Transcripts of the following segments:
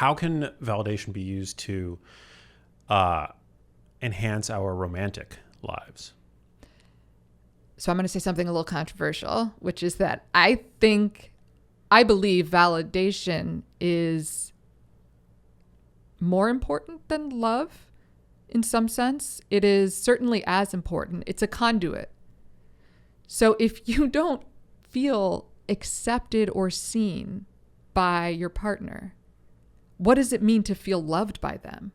how can validation be used to enhance our romantic lives? So I'm going to say something a little controversial, which is that I believe validation is more important than love in some sense. It is certainly as important. It's a conduit. So if you don't feel accepted or seen by your partner, what does it mean to feel loved by them?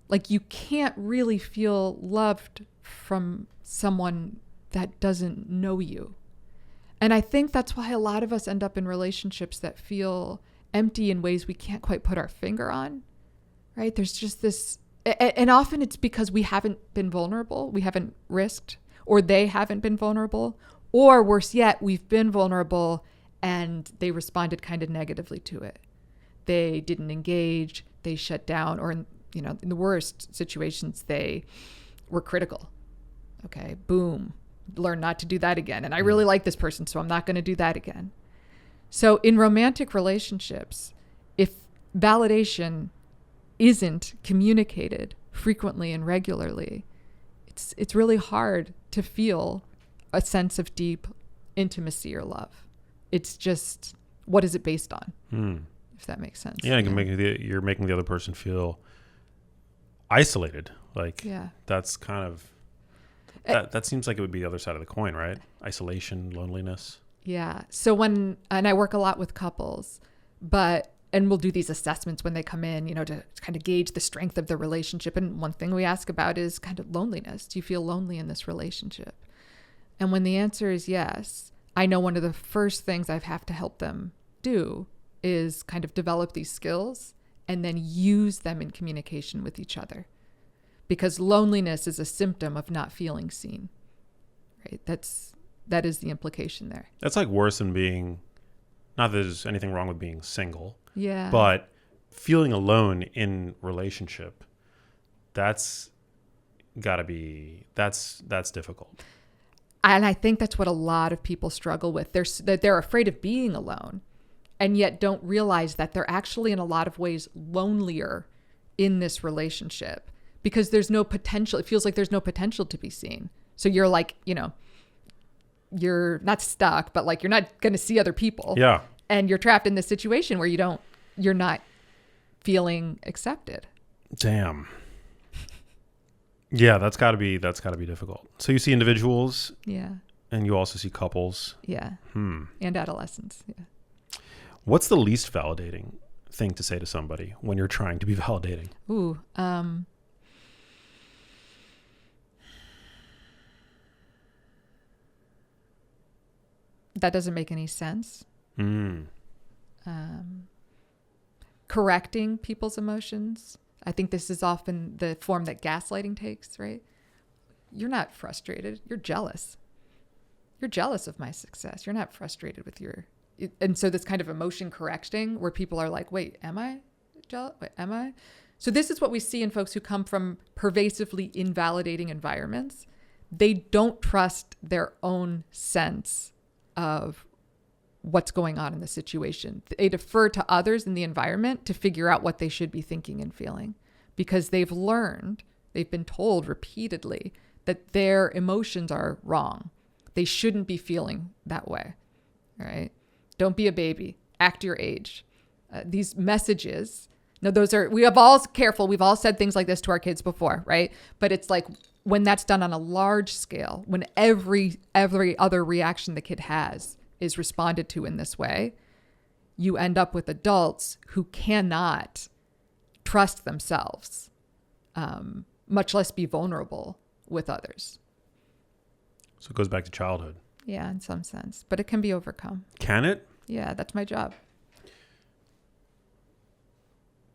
Like, you can't really feel loved from someone that doesn't know you. And I think that's why a lot of us end up in relationships that feel empty in ways we can't quite put our finger on, right? There's just this, and often it's because we haven't been vulnerable, we haven't risked, or they haven't been vulnerable, or worse yet, we've been vulnerable and they responded kind of negatively to it. They didn't engage, they shut down, or in the worst situations, they were critical. Okay, boom, learn not to do that again. And I really like this person, so I'm not going to do that again. So in romantic relationships, if validation isn't communicated frequently and regularly, it's really hard to feel a sense of deep intimacy or love. It's just, what is it based on? If that makes sense. Yeah, you're making the other person feel isolated. Like, that's kind of, that seems like it would be the other side of the coin, right? Isolation, loneliness. Yeah. So and I work a lot with couples, and we'll do these assessments when they come in, to kind of gauge the strength of the relationship. And one thing we ask about is kind of loneliness. Do you feel lonely in this relationship? And when the answer is yes, I know one of the first things I have to help them do is kind of develop these skills and then use them in communication with each other. Because loneliness is a symptom of not feeling seen, right? That is the implication there. That's like worse than being, not that there's anything wrong with being single, yeah, but feeling alone in relationship, that's gotta be, that's difficult. And I think that's what a lot of people struggle with. They're afraid of being alone, and yet don't realize that they're actually in a lot of ways lonelier in this relationship because there's no potential. It feels like there's no potential to be seen. So you're like, you're not stuck, but like you're not going to see other people. Yeah. And you're trapped in this situation where you're not feeling accepted. Damn. Yeah, that's gotta be difficult. So you see individuals. Yeah. And you also see couples. Yeah. And adolescents. Yeah. What's the least validating thing to say to somebody when you're trying to be validating? Ooh. That doesn't make any sense. Correcting people's emotions. I think this is often the form that gaslighting takes, right? You're not frustrated. You're jealous. You're jealous of my success. You're not frustrated with and so this kind of emotion correcting where people are like, wait, am I jealous? Wait, am I? So this is what we see in folks who come from pervasively invalidating environments. They don't trust their own sense of what's going on in the situation. They defer to others in the environment to figure out what they should be thinking and feeling because they've been told repeatedly that their emotions are wrong. They shouldn't be feeling that way. All right. Don't be a baby. Act your age. These messages. Now, we've all said things like this to our kids before, right? But it's like when that's done on a large scale, when every other reaction the kid has is responded to in this way, you end up with adults who cannot trust themselves, much less be vulnerable with others. So it goes back to childhood. Yeah, in some sense, but it can be overcome. Can it? Yeah, that's my job.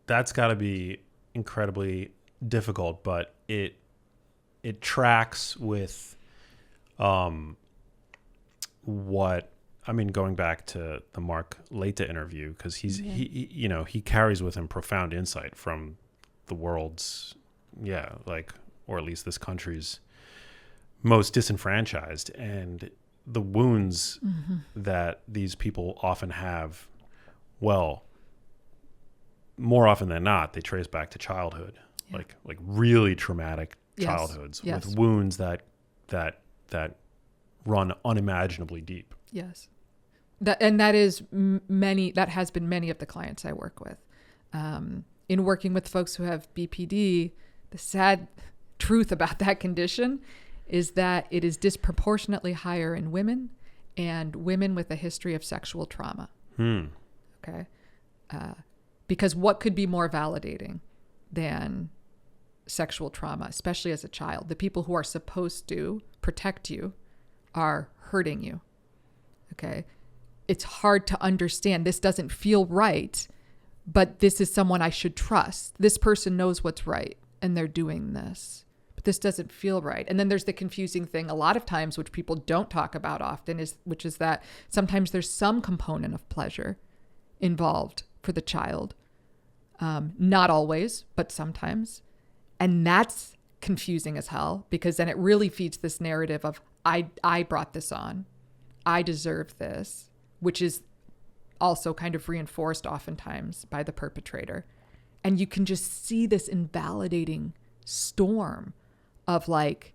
That's got to be incredibly difficult, but it tracks with going back to the Mark Leta interview, because he carries with him profound insight from the world's, or at least this country's most disenfranchised, and the wounds that these people often have. Well, more often than not, they trace back to childhood, like really traumatic childhoods with wounds that run unimaginably deep. Yes. That has been many of the clients I work with. In working with folks who have BPD, the sad truth about that condition is that it is disproportionately higher in women and women with a history of sexual trauma. Okay. Because what could be more validating than sexual trauma, especially as a child? The people who are supposed to protect you are hurting you. Okay. It's hard to understand. This doesn't feel right, but this is someone I should trust. This person knows what's right and they're doing this, but this doesn't feel right. And then there's the confusing thing a lot of times, which people don't talk about often, which is that sometimes there's some component of pleasure involved for the child. Not always, but sometimes. And that's confusing as hell, because then it really feeds this narrative of I brought this on. I deserve this, which is also kind of reinforced oftentimes by the perpetrator. And you can just see this invalidating storm of like,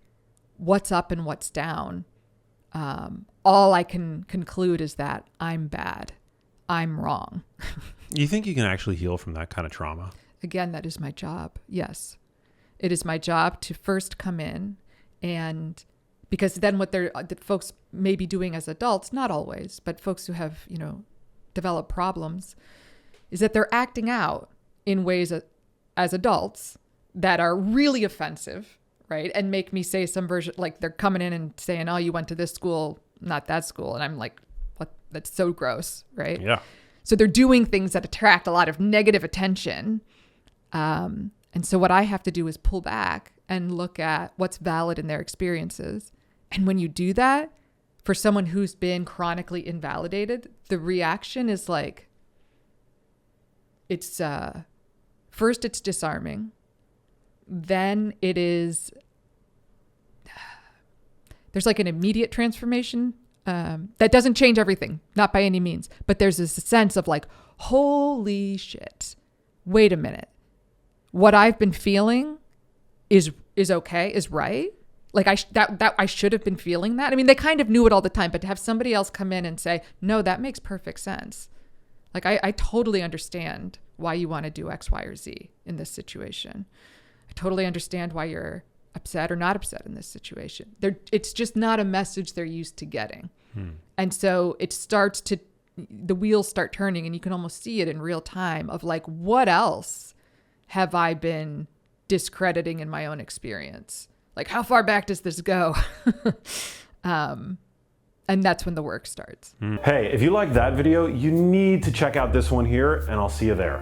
what's up and what's down. All I can conclude is that I'm bad. I'm wrong. You think you can actually heal from that kind of trauma? Again, that is my job. Yes. It is my job to first come in, and because then what the folks may be doing as adults, not always, but folks who have, developed problems, is that they're acting out in ways as adults that are really offensive, right? And make me say some version, like they're coming in and saying, oh, you went to this school, not that school. And I'm like, what? That's so gross, right? Yeah. So they're doing things that attract a lot of negative attention. And so what I have to do is pull back and look at what's valid in their experiences. And when you do that, for someone who's been chronically invalidated, the reaction is like, it's, first it's disarming. Then it is, there's like an immediate transformation. That doesn't change everything, not by any means, but there's this sense of like, holy shit, wait a minute. What I've been feeling is okay, is right. Like I should have been feeling that. I mean, they kind of knew it all the time, but to have somebody else come in and say, no, that makes perfect sense. Like I totally understand why you want to do X, Y, or Z in this situation. I totally understand why you're upset or not upset in this situation. It's just not a message they're used to getting. And so the wheels start turning, and you can almost see it in real time of like, what else have I been discrediting in my own experience? Like, how far back does this go? And that's when the work starts. Hey, if you like that video, you need to check out this one here, and I'll see you there.